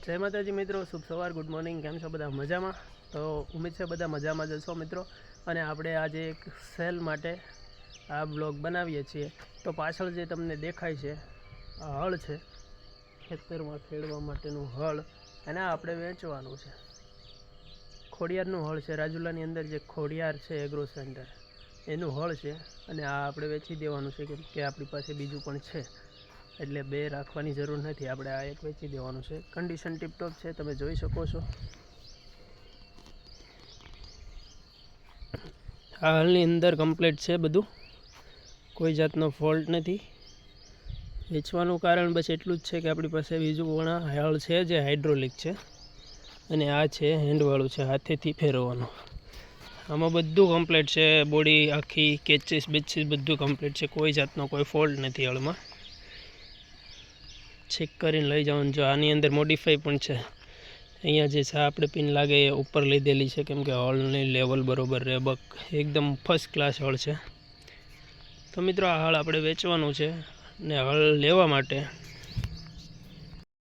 જય માતાજી મિત્રો, શુભ સવાર, ગુડ મોર્નિંગ. કેમ છો બધા? મજામાં? તો ઉમ્મીદ છે બધા મજામાં જ હશો મિત્રો. અને આપણે આજે એક સેલ માટે આ બ્લોગ બનાવીએ છીએ. તો પાછળ જે તમને દેખાય છે આ હળ છે, ખેતરમાં ખેડવા માટેનું હળ, અને આપણે વેચવાનું છે. ખોડિયારનું હળ છે, રાજુલાની અંદર જે ખોડિયાર છે એગ્રો સેન્ટર એનું હળ છે. અને આ આપણે વેચી દેવાનું છે, કેમ કે આપણી પાસે બીજું પણ છે, એટલે બે રાખવાની જરૂર નથી. આપણે આ એક વેચી દેવાનું છે. કન્ડિશન ટીપટોપ છે, તમે જોઈ શકો છો. આ હાલની અંદર કમ્પ્લીટ છે બધું, કોઈ જાતનો ફોલ્ટ નથી. વેચવાનું કારણ બસ એટલું જ છે કે આપણી પાસે બીજું પણ હળ છે જે હાઇડ્રોલિક છે, અને આ છે હેન્ડવાળું છે, હાથેથી ફેરવવાનું. આમાં બધું કમ્પ્લીટ છે, બોડી આખી કેચીસ બેચીસ બધું કમ્પ્લીટ છે, કોઈ જાતનો કોઈ ફોલ્ટ નથી હળમાં. ચેક કરીને લઈ જવાનું. જો આની અંદર મોડિફાઈ પણ છે. અહીંયા જે છે આપણે પિન લાગે એ ઉપર લીધેલી છે, કેમ કે હળની લેવલ બરોબર રહે. એકદમ ફર્સ્ટ ક્લાસ હળ છે. તો મિત્રો આ હળ આપણે વેચવાનું છે, ને હળ લેવા માટે